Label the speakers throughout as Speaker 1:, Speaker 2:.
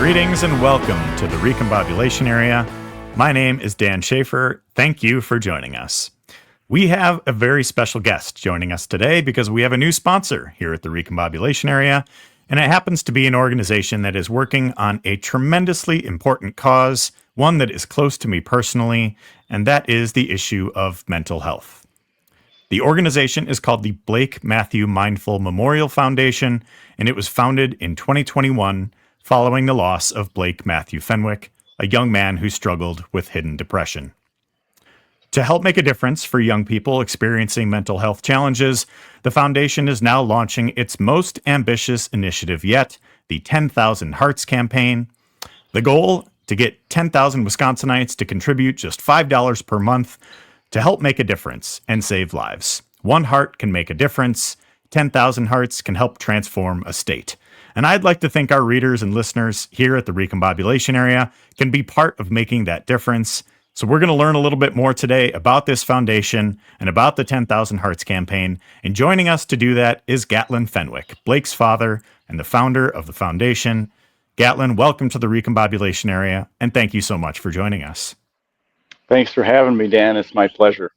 Speaker 1: Greetings and welcome to the Recombobulation Area. My name is Dan Schaefer. Thank you for joining us. We have a very special guest joining us today because we have a new sponsor here at the Recombobulation Area, and it happens to be an organization that is working on a tremendously important cause, one that is close to me personally, and that is the issue of mental health. The organization is called the Blake Matthew Mindful Memorial Foundation, and it was founded in 2021 following the loss of Blake Matthew Fenwick, a young man who struggled with hidden depression. To help make a difference for young people experiencing mental health challenges, the foundation is now launching its most ambitious initiative yet, the 10,000 Hearts campaign. The goal, to get 10,000 Wisconsinites to contribute just $5 per month to help make a difference and save lives. One heart can make a difference. 10,000 hearts can help transform a state. And I'd like to think our readers and listeners here at the Recombobulation Area can be part of making that difference. So we're going to learn a little bit more today about this foundation and about the 10,000 Hearts campaign. And joining us to do that is Gatlin Fenwick, Blake's father and the founder of the foundation. Gatlin, welcome to the Recombobulation Area, and thank you so much for joining us.
Speaker 2: Thanks for having me, Dan. It's my pleasure.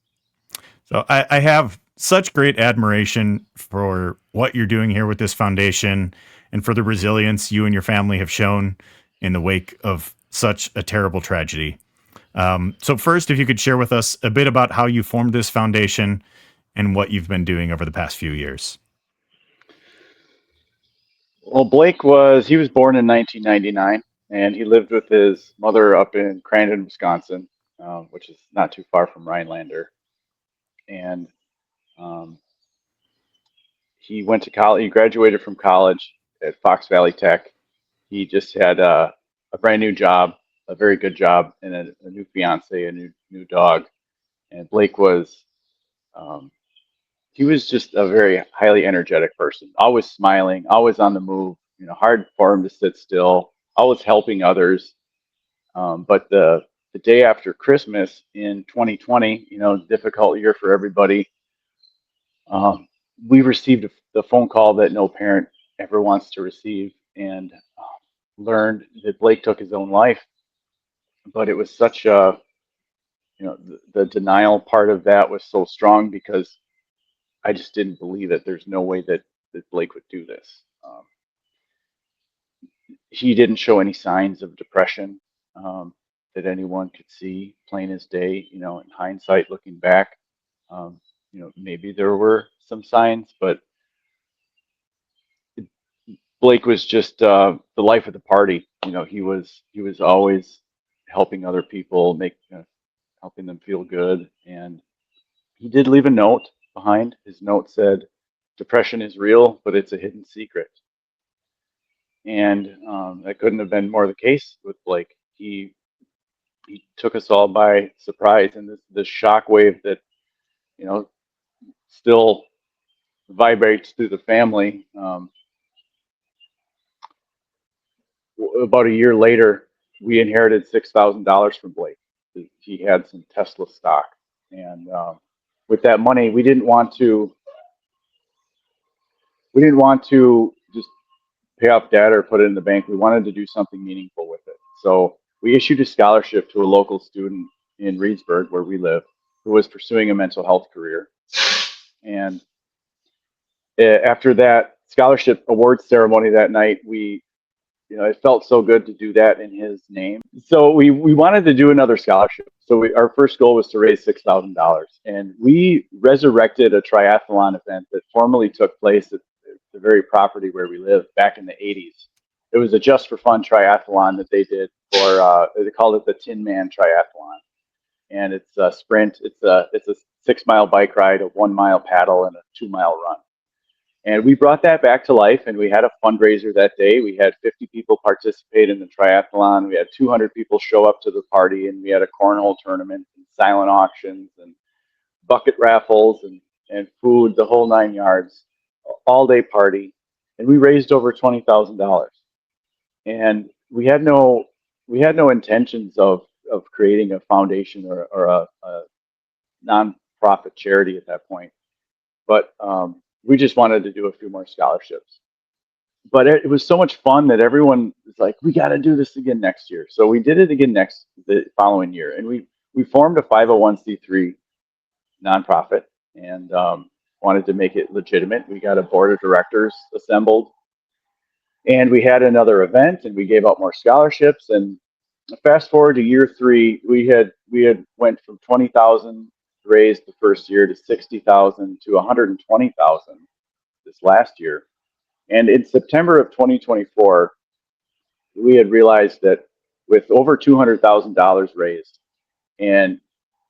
Speaker 1: So I have such great admiration for what you're doing here with this foundation and for the resilience you and your family have shown in the wake of such a terrible tragedy. So first, if you could share with us a bit about how you formed this foundation and what you've been doing over the past few years.
Speaker 2: Well, Blake was born in 1999, and he lived with his mother up in Crandon, Wisconsin, which is not too far from Rhinelander. And he went to college. He graduated from college at Fox Valley Tech. He just had a brand new job, a very good job, and a new fiance, a new dog. And Blake was he was just a very highly energetic person, always smiling, always on the move. You know, hard for him to sit still, always helping others. But the day after Christmas in 2020, difficult year for everybody, we received the phone call that no parent ever wants to receive, and learned that Blake took his own life. But it was such a, the denial part of that was so strong because I just didn't believe it. There's no way that Blake would do this. He didn't show any signs of depression that anyone could see, plain as day. In hindsight, looking back, maybe there were some signs, but Blake was just the life of the party. He was always helping other people, helping them feel good, and he did leave a note behind. His note said, "Depression is real, but it's a hidden secret." And that couldn't have been more the case with Blake. He took us all by surprise, and this shock wave that still vibrates through the family. About a year later, we inherited $6,000 from Blake. He had some Tesla stock, and with that money, we didn't want to just pay off debt or put it in the bank. We wanted to do something meaningful with it. So we issued a scholarship to a local student in Reedsburg, where we live, who was pursuing a mental health career. And after that scholarship award ceremony that night, it felt so good to do that in his name. So we wanted to do another scholarship. So our first goal was to raise $6,000. And we resurrected a triathlon event that formerly took place at the very property where we live back in the 80s. It was a just for fun triathlon that they did for, they called it the Tin Man Triathlon. And it's a sprint. It's a 6-mile bike ride, a 1-mile paddle, and a 2-mile run. And we brought that back to life, and we had a fundraiser that day. We had 50 people participate in the triathlon. We had 200 people show up to the party, and we had a cornhole tournament and silent auctions and bucket raffles and food, the whole 9 yards, all-day party. And we raised over $20,000. And we had no intentions of creating a foundation or a nonprofit charity at that point. But we just wanted to do a few more scholarships. but it was so much fun that everyone was like, we got to do this again next year. So we did it again the following year, and we formed a 501c3 nonprofit, and wanted to make it legitimate. We got a board of directors assembled, and we had another event, and we gave out more scholarships. And fast forward to year three, we had went from 20,000 raised the first year to 60,000 to 120,000 this last year. And in September of 2024, we had realized that with over $200,000 raised, and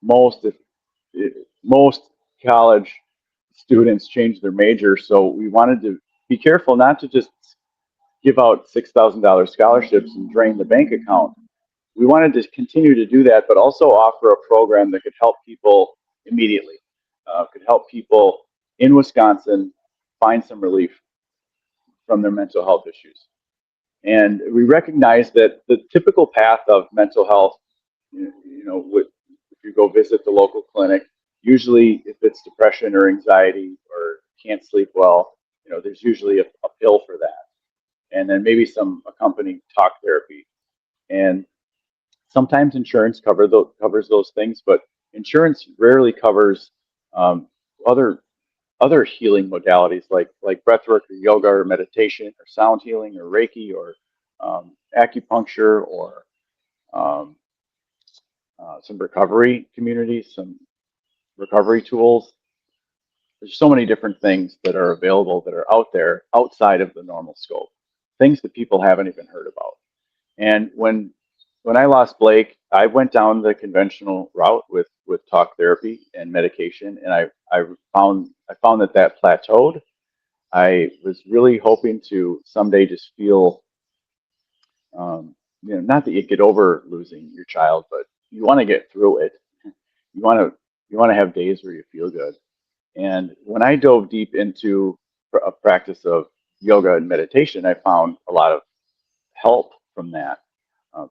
Speaker 2: most if, most college students change their major, so we wanted to be careful not to just give out $6,000 scholarships and drain the bank account. We wanted to continue to do that, but also offer a program that could help people immediately, could help people in Wisconsin find some relief from their mental health issues. And we recognize that the typical path of mental health, if you go visit the local clinic, usually if it's depression or anxiety or can't sleep well, there's usually a pill for that, and then maybe some accompanying talk therapy. And sometimes insurance covers those things, but insurance rarely covers um, other other healing modalities like breathwork or yoga or meditation or sound healing or Reiki or acupuncture or um, some recovery communities, some recovery tools. There's so many different things that are available that are out there outside of the normal scope, things that people haven't even heard about. And when I lost Blake, I went down the conventional route with talk therapy and medication, and I found that plateaued. I was really hoping to someday just feel, not that you get over losing your child, but you want to get through it. You want to have days where you feel good. And when I dove deep into a practice of yoga and meditation, I found a lot of help from that.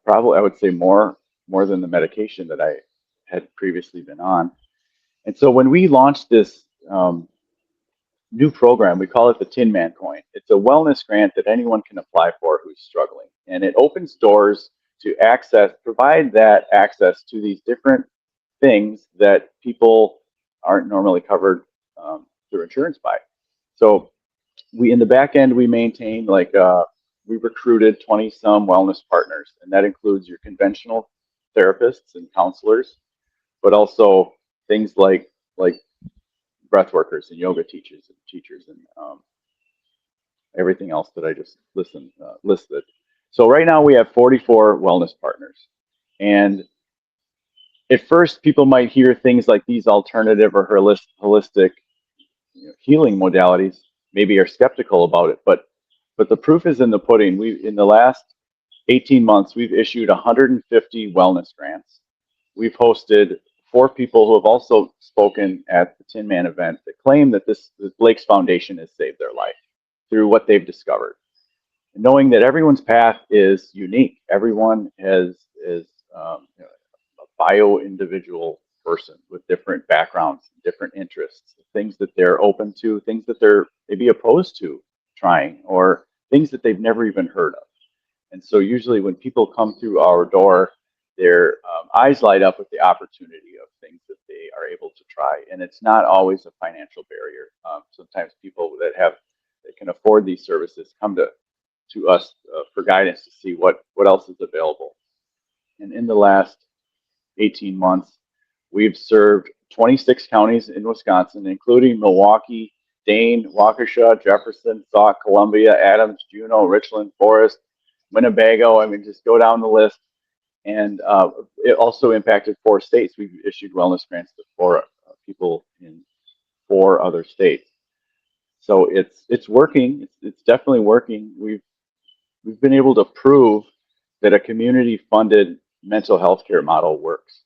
Speaker 2: Probably, I would say more than the medication that I had previously been on. And so when we launched this new program, we call it the Tin Man Coin. It's a wellness grant that anyone can apply for who's struggling, and it opens doors to provide that access to these different things that people aren't normally covered through insurance by. So in the back end, we maintain we recruited 20 some wellness partners, and that includes your conventional therapists and counselors, but also things like breath workers and yoga teachers and everything else that I just listed. So right now we have 44 wellness partners, and at first people might hear things like these alternative or holistic healing modalities, maybe are skeptical about it, but the proof is in the pudding. In the last 18 months, we've issued 150 wellness grants. We've hosted 4 people who have also spoken at the Tin Man event that claim that this Blake's Foundation has saved their life through what they've discovered. And knowing that everyone's path is unique, everyone is a bio-individual person with different backgrounds, different interests, things that they're open to, things that they're maybe opposed to trying, or things that they've never even heard of. And so usually when people come through our door, their eyes light up with the opportunity of things that they are able to try. And it's not always a financial barrier. Sometimes people that can afford these services come to us for guidance to see what else is available. And in the last 18 months, we've served 26 counties in Wisconsin, including Milwaukee, Dane, Waukesha, Jefferson, Sauk, Columbia, Adams, Juneau, Richland, Forest, Winnebago. I mean, just go down the list. And it also impacted 4 states. We've issued wellness grants to 4 people in 4 other states. So it's working. It's definitely working. We've been able to prove that a community-funded mental health care model works.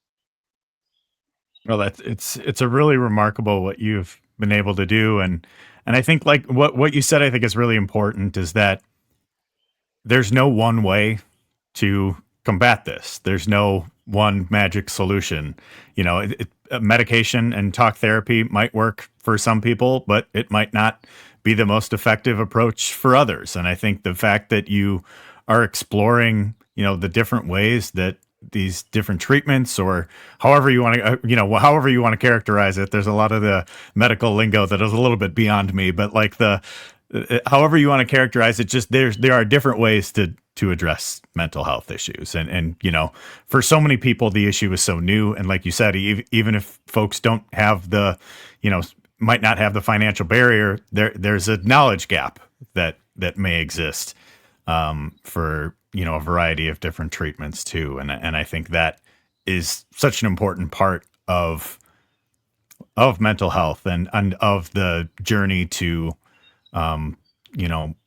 Speaker 1: Well, it's a really remarkable what you've been able to do, and I think like what you said, I think is really important is that there's no one way to combat this. There's no one magic solution. Medication and talk therapy might work for some people, but it might not be the most effective approach for others. And I think the fact that you are exploring, the different ways that these different treatments, or however you want to, however you want to characterize it. There's a lot of the medical lingo that is a little bit beyond me, but like however you want to characterize it, just there are different ways to address mental health issues. And for so many people, the issue is so new. And like you said, even if folks don't have you know, might not have the financial barrier, there's a knowledge gap that may exist for a variety of different treatments too. And I think that is such an important part of mental health and of the journey to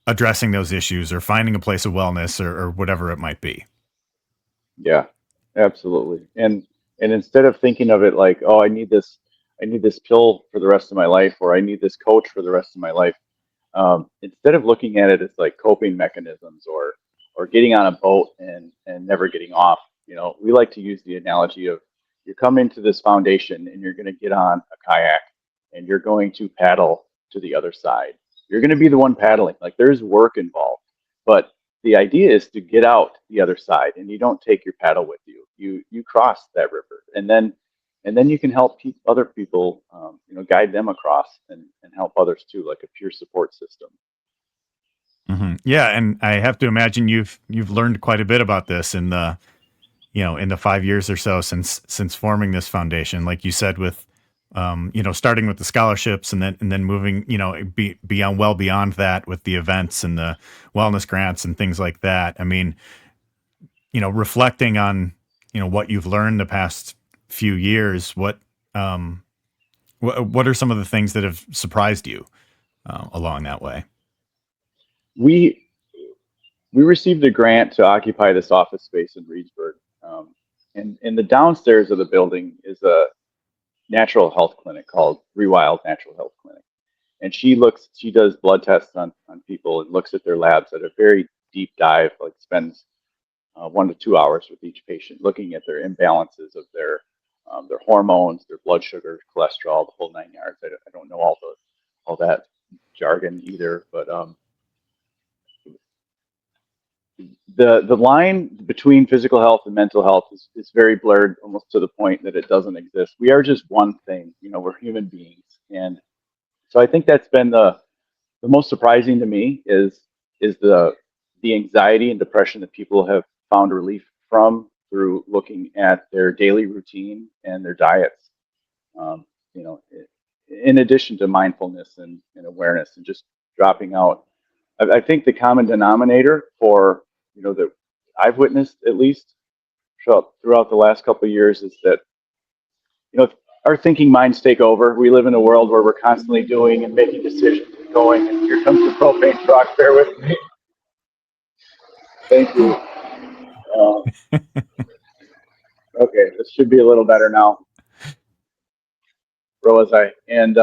Speaker 1: addressing those issues or finding a place of wellness or whatever it might be.
Speaker 2: Yeah, absolutely. And instead of thinking of it like, oh, I need this pill for the rest of my life, or I need this coach for the rest of my life. Instead of looking at it as like coping mechanisms or getting on a boat and never getting off, we like to use the analogy of you come into this foundation and you're going to get on a kayak and you're going to paddle to the other side. You're going to be the one paddling. Like there's work involved, but the idea is to get out the other side, and you don't take your paddle with you. You cross that river, and then you can help other people, guide them across and help others too, like a peer support system.
Speaker 1: Mm-hmm. Yeah, and I have to imagine you've learned quite a bit about this in the 5 years or so since forming this foundation. Like you said, with starting with the scholarships and then moving, beyond well beyond that with the events and the wellness grants and things like that. I mean, reflecting on what you've learned the past few years, what are some of the things that have surprised you along that way?
Speaker 2: We we received a grant to occupy this office space in Reedsburg, and in the downstairs of the building is a natural health clinic called Rewild Natural Health Clinic, and she does blood tests on people and looks at their labs at a very deep dive, like spends 1 to 2 hours with each patient, looking at their imbalances of their hormones, their blood sugar, cholesterol, the whole 9 yards. I don't know all that jargon either, but the line between physical health and mental health is very blurred, almost to the point that it doesn't exist. We are just one thing, we're human beings, and so I think that's been the most surprising to me is the anxiety and depression that people have found relief from through looking at their daily routine and their diets. Um, you know, in addition to mindfulness and awareness and just dropping out. I think the common denominator for that I've witnessed at least throughout the last couple of years is that our thinking minds take over. We live in a world where we're constantly doing and making decisions and going. And here comes the propane truck. Bear with me. Thank you. Okay, this should be a little better now. Where was I? And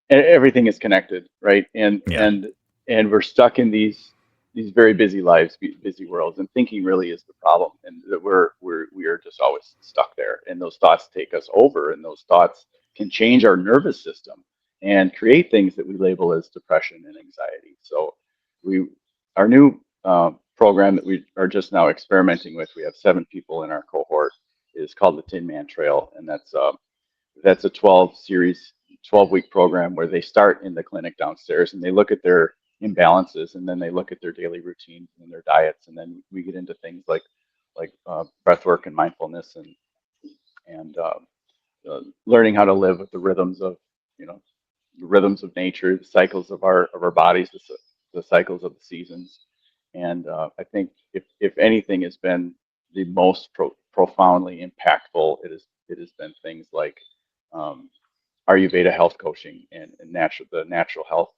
Speaker 2: everything is connected, right?
Speaker 1: Yeah.
Speaker 2: And we're stuck in these very busy lives, busy worlds, and thinking really is the problem, and that we are just always stuck there, and those thoughts take us over, and those thoughts can change our nervous system and create things that we label as depression and anxiety. So our new program that we are just now experimenting with, we have 7 people in our cohort, is called the Tin Man Trail, and that's a 12-week program where they start in the clinic downstairs and they look at their imbalances, and then they look at their daily routines and their diets, and then we get into things like breath work and mindfulness and learning how to live with the rhythms of the rhythms of nature, the cycles of our bodies, the cycles of the seasons. And I think if anything has been the most profoundly impactful, it has been things like Ayurveda health coaching and the natural health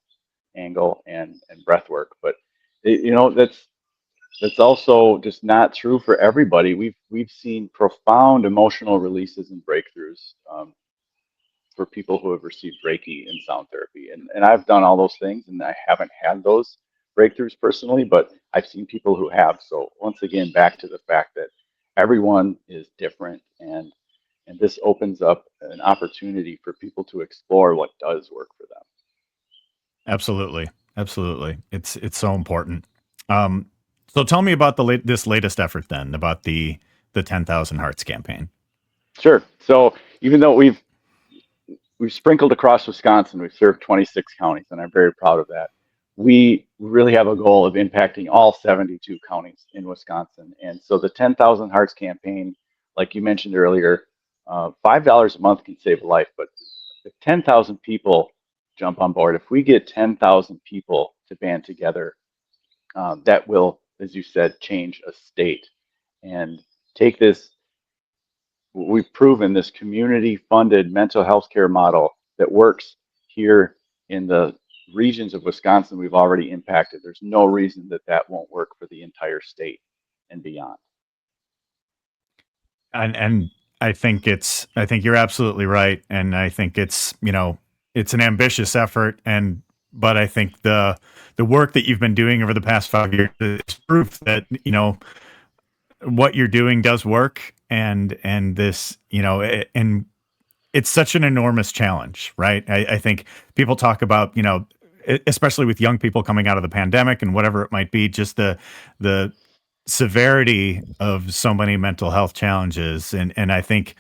Speaker 2: angle and breath work. But that's also just not true for everybody. We've seen profound emotional releases and breakthroughs for people who have received Reiki and sound therapy. And I've done all those things, and I haven't had those breakthroughs personally, but I've seen people who have. So once again, back to the fact that everyone is different, and And this opens up an opportunity for people to explore what does work for them.
Speaker 1: Absolutely. Absolutely. It's so important. Um, so tell me about this latest effort then, about the 10,000 Hearts campaign.
Speaker 2: Sure. So even though we've sprinkled across Wisconsin, we've served 26 counties, and I'm very proud of that. We really have a goal of impacting all 72 counties in Wisconsin. And so the 10,000 Hearts campaign, like you mentioned earlier, $5 a month can save a life, but if 10,000 people jump on board, if we get 10,000 people to band together, that will, as you said, change a state and take this. We've proven this community funded mental health care model that works here in the regions of Wisconsin we've already impacted. There's no reason that that won't work for the entire state and beyond.
Speaker 1: And I think you're absolutely right. And I think it's an ambitious effort. But I think the work that you've been doing over the past 5 years is proof that, what you're doing does work. And this, and it's such an enormous challenge, right? I think people talk about, especially with young people coming out of the pandemic and whatever it might be, just the severity of so many mental health challenges, and I think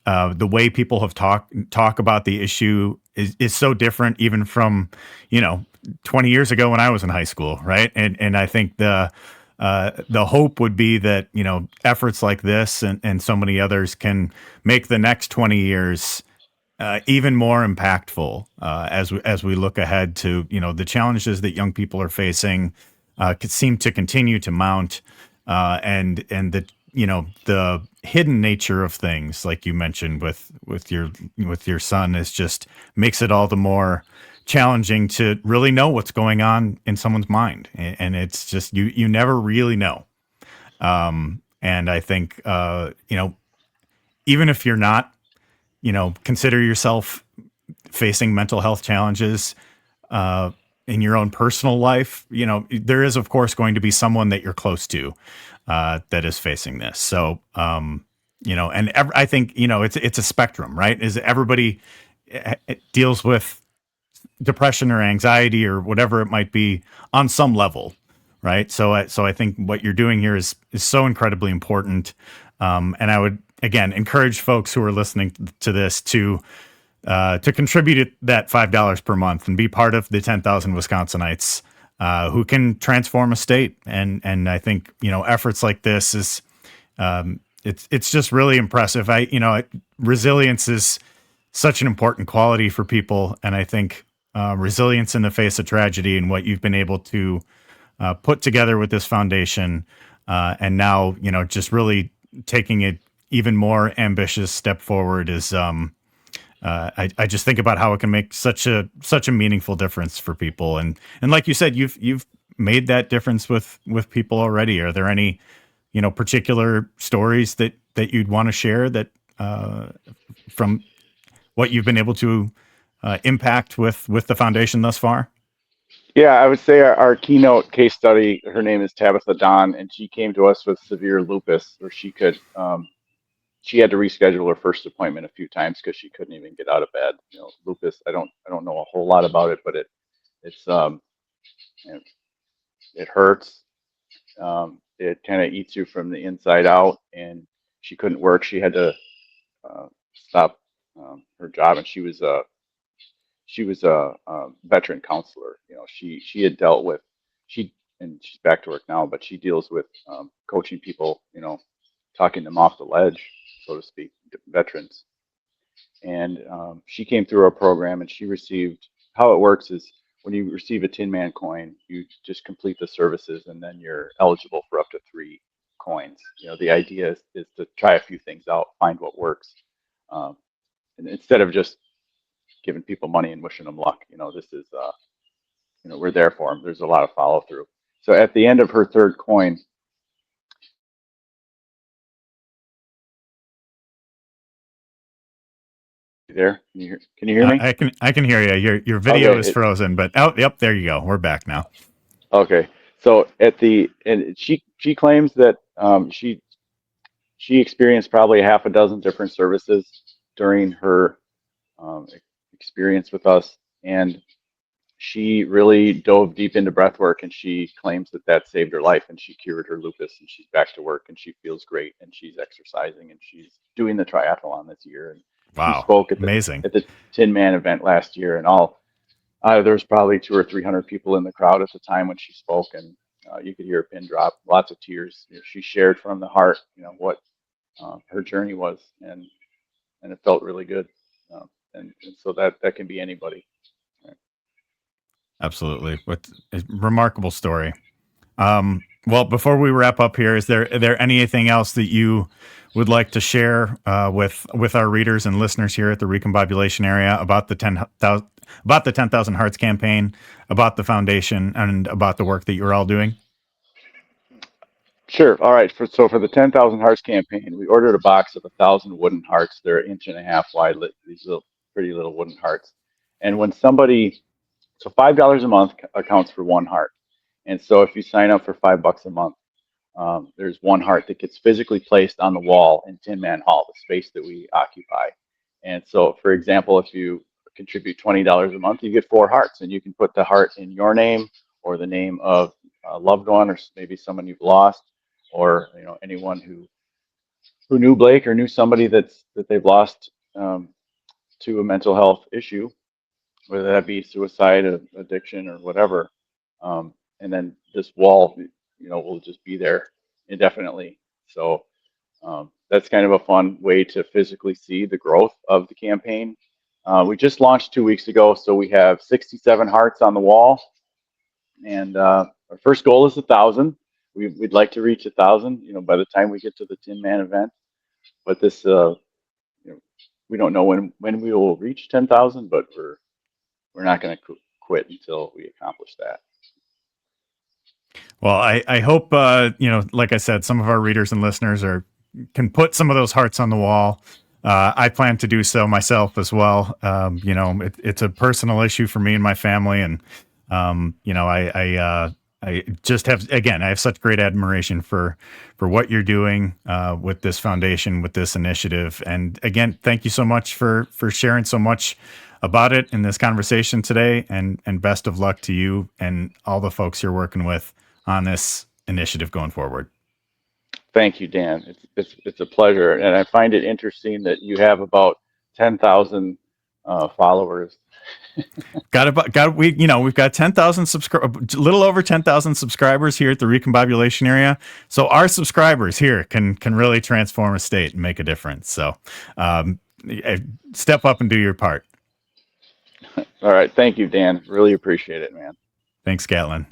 Speaker 1: the way people have talk about the issue is so different, even from 20 years ago when I was in high school, right? And I think the hope would be that efforts like this and so many others can make the next 20 years even more impactful as we look ahead to the challenges that young people are facing could seem to continue to mount, and the hidden nature of things, like you mentioned with your son, is just makes it all the more challenging to really know what's going on in someone's mind, and it's just you never really know. And I think even if you're not, consider yourself facing mental health challenges in your own personal life, there is, of course, going to be someone that you're close to that is facing this. So, I think, it's a spectrum, right? Is everybody deals with depression or anxiety or whatever it might be on some level, right? So I think what you're doing here is so incredibly important. And I would, again, encourage folks who are listening to this to contribute that $5 per month and be part of the 10,000 Wisconsinites who can transform a state. And I think efforts like this is it's just really impressive. Resilience is such an important quality for people, and I think resilience in the face of tragedy and what you've been able to put together with this foundation, and now just really taking it even more ambitious step forward is. I just think about how it can make such a meaningful difference for people, and like you said, you've made that difference with people already. Are there any particular stories that you'd want to share that from what you've been able to impact with the foundation thus far?
Speaker 2: Yeah, I would say our keynote case study, her name is Tabitha Don, and she came to us with severe lupus, where she had to reschedule her first appointment a few times because she couldn't even get out of bed. Lupus, I don't know a whole lot about it, but it's it, it hurts. It kind of eats you from the inside out, and she couldn't work. She had to stop her job, and she was a veteran counselor. She had dealt with she and she's back to work now, but she deals with coaching people. Talking them off the ledge, so to speak, veterans. And she came through our program, and she received. How it works is when you receive a Tin Man coin, you just complete the services, and then you're eligible for up to 3 coins. The idea is to try a few things out, find what works, and instead of just giving people money and wishing them luck. This is we're there for them. There's a lot of follow through. So at the end of her third coin, there, can you hear me?
Speaker 1: I can hear you. Your video
Speaker 2: Okay.
Speaker 1: is frozen, but oh, yep, there you go. We're back now.
Speaker 2: Okay. So and she claims that she experienced probably a half a dozen different services during her experience with us, and she really dove deep into breath work, and she claims that that saved her life, and she cured her lupus, and she's back to work, and she feels great, and she's exercising, and she's doing the triathlon this year. And she
Speaker 1: Wow.
Speaker 2: spoke at
Speaker 1: Amazing.
Speaker 2: the Tin Man event last year, and there was probably 200 or 300 people in the crowd at the time when she spoke, and you could hear a pin drop, lots of tears. She shared from the heart, what her journey was, and it felt really good. And so that can be anybody.
Speaker 1: Absolutely. What a remarkable story. Well, before we wrap up here, is there anything else that you would like to share with our readers and listeners here at the Recombobulation area about the 10,000 Hearts campaign, about the foundation, and about the work that you're all doing?
Speaker 2: Sure. All right. For the 10,000 Hearts campaign, we ordered a box of 1,000 wooden hearts. They're an inch and a half wide. These little pretty little wooden hearts. And when somebody, so $5 a month accounts for one heart. And so if you sign up for $5 a month, there's one heart that gets physically placed on the wall in Tin Man Hall, the space that we occupy. And so, for example, if you contribute $20 a month, you get 4 hearts, and you can put the heart in your name or the name of a loved one, or maybe someone you've lost, or anyone who knew Blake or knew somebody that they've lost to a mental health issue, whether that be suicide, addiction, or whatever. And then this wall, will just be there indefinitely. So that's kind of a fun way to physically see the growth of the campaign. We just launched 2 weeks ago, so we have 67 hearts on the wall, and our first goal is 1,000. We'd like to reach 1,000, by the time we get to the Tin Man event. But this, we don't know when we will reach 10,000, but we're not going to quit until we accomplish that.
Speaker 1: Well, I hope like I said, some of our readers and listeners can put some of those hearts on the wall. I plan to do so myself as well. It's a personal issue for me and my family, and I just have, again, I have such great admiration for what you're doing with this foundation, with this initiative, and again, thank you so much for sharing so much about it in this conversation today, and best of luck to you and all the folks you're working with on this initiative going forward.
Speaker 2: Thank you, Dan. It's a pleasure, and I find it interesting that you have about 10,000 followers.
Speaker 1: We've got 10,000 a little over 10,000 subscribers here at the Recombobulation area. So our subscribers here can really transform a state and make a difference. So step up and do your part.
Speaker 2: All right, thank you, Dan. Really appreciate it, man.
Speaker 1: Thanks, Gatlin.